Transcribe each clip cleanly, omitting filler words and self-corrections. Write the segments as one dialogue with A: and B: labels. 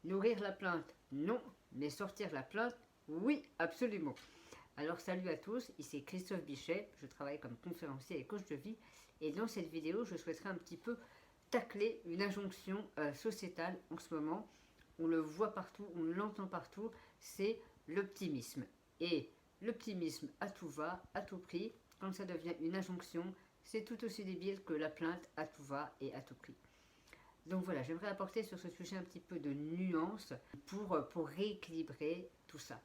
A: Nourrir la plante, non, mais sortir la plante, oui, absolument. Alors salut à tous, ici Christophe Bichet, je travaille comme conférencier et coach de vie, et dans cette vidéo, je souhaiterais un petit peu tacler une injonction sociétale en ce moment. On le voit partout, on l'entend partout, c'est l'optimisme. Et l'optimisme à tout va, à tout prix, quand ça devient une injonction, c'est tout aussi débile que la plainte à tout va et à tout prix. Donc voilà, j'aimerais apporter sur ce sujet un petit peu de nuance pour rééquilibrer tout ça.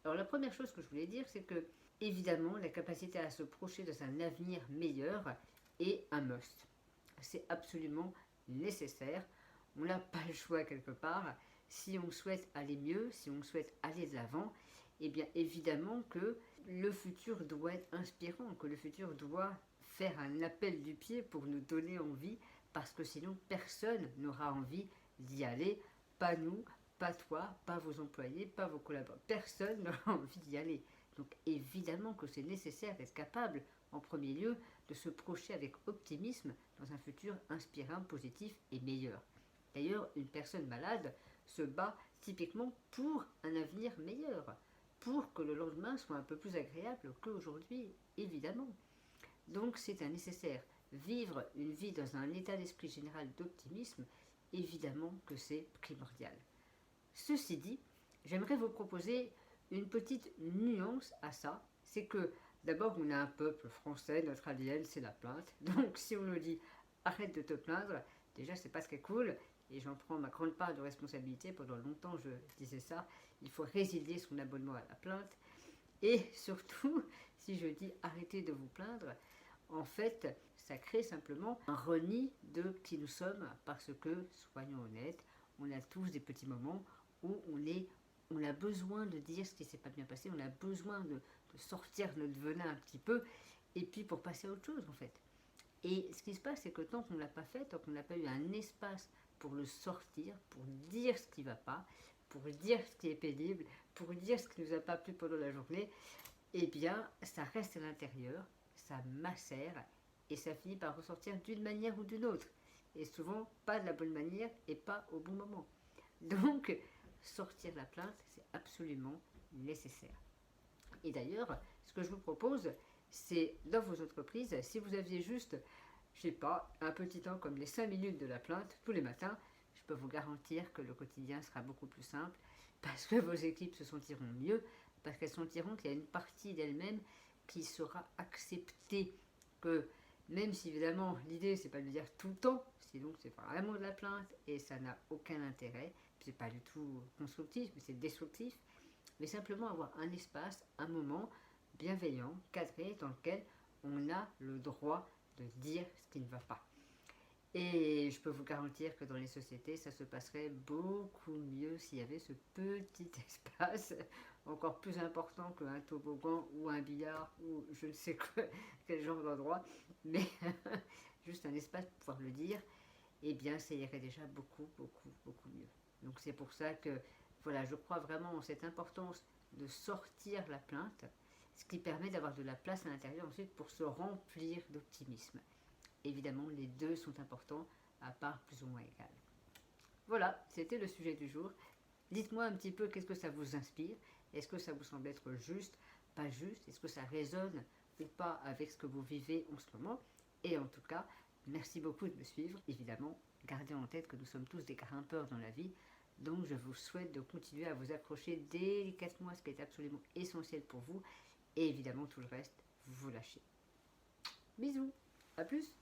A: Alors la première chose que je voulais dire, c'est que évidemment la capacité à se projeter dans un avenir meilleur est un must. C'est absolument nécessaire. On n'a pas le choix quelque part. Si on souhaite aller mieux, si on souhaite aller de l'avant, eh bien évidemment que le futur doit être inspirant, que le futur doit faire un appel du pied pour nous donner envie, parce que sinon personne n'aura envie d'y aller, pas nous, pas toi, pas vos employés, pas vos collaborateurs, personne n'aura envie d'y aller. Donc évidemment que c'est nécessaire d'être capable, en premier lieu, de se projeter avec optimisme dans un futur inspirant, positif et meilleur. D'ailleurs, une personne malade se bat typiquement pour un avenir meilleur, pour que le lendemain soit un peu plus agréable qu'aujourd'hui, évidemment. Donc c'est un nécessaire. Vivre une vie dans un état d'esprit général d'optimisme, évidemment que c'est primordial. Ceci dit, j'aimerais vous proposer une petite nuance à ça. C'est que d'abord on a un peuple français, notre ADN c'est la plainte. Donc si on nous dit arrête de te plaindre, déjà c'est pas très cool. Et j'en prends ma grande part de responsabilité. Pendant longtemps je disais ça. Il faut résilier son abonnement à la plainte. Et surtout, si je dis arrêtez de vous plaindre, en fait, ça crée simplement un reni de qui nous sommes parce que, soyons honnêtes, on a tous des petits moments où on a besoin de dire ce qui ne s'est pas bien passé, on a besoin de sortir notre venin un petit peu, et puis pour passer à autre chose en fait. Et ce qui se passe, c'est que tant qu'on ne l'a pas fait, tant qu'on n'a pas eu un espace pour le sortir, pour dire ce qui ne va pas, pour dire ce qui est pénible, pour dire ce qui ne nous a pas plu pendant la journée, eh bien, ça reste à l'intérieur, ça macère, et ça finit par ressortir d'une manière ou d'une autre. Et souvent, pas de la bonne manière et pas au bon moment. Donc, sortir la plainte, c'est absolument nécessaire. Et d'ailleurs, ce que je vous propose, c'est dans vos entreprises, si vous aviez juste, je sais pas, un petit temps comme les 5 minutes de la plainte tous les matins, je peux vous garantir que le quotidien sera beaucoup plus simple, parce que vos équipes se sentiront mieux, parce qu'elles sentiront qu'il y a une partie d'elles-mêmes qui sera acceptée, que même si évidemment l'idée c'est pas de le dire tout le temps, sinon c'est vraiment de la plainte et ça n'a aucun intérêt, c'est pas du tout constructif, mais c'est destructif, mais simplement avoir un espace, un moment bienveillant, cadré, dans lequel on a le droit de dire ce qui ne va pas. Et je peux vous garantir que dans les sociétés, ça se passerait beaucoup mieux s'il y avait ce petit espace, encore plus important qu'un toboggan ou un billard ou je ne sais quoi, quel genre d'endroit, mais juste un espace pour pouvoir le dire, eh bien ça irait déjà beaucoup, beaucoup, beaucoup mieux. Donc c'est pour ça que, voilà, je crois vraiment en cette importance de sortir la plainte, ce qui permet d'avoir de la place à l'intérieur ensuite pour se remplir d'optimisme. Évidemment, les deux sont importants, à part plus ou moins égales. Voilà, c'était le sujet du jour. Dites-moi un petit peu qu'est-ce que ça vous inspire. Est-ce que ça vous semble être juste, pas juste? Est-ce que ça résonne ou pas avec ce que vous vivez en ce moment? Et en tout cas, merci beaucoup de me suivre. Évidemment, gardez en tête que nous sommes tous des grimpeurs dans la vie. Donc je vous souhaite de continuer à vous accrocher délicatement à ce qui est absolument essentiel pour vous. Et évidemment, tout le reste, vous lâchez. Bisous, à plus!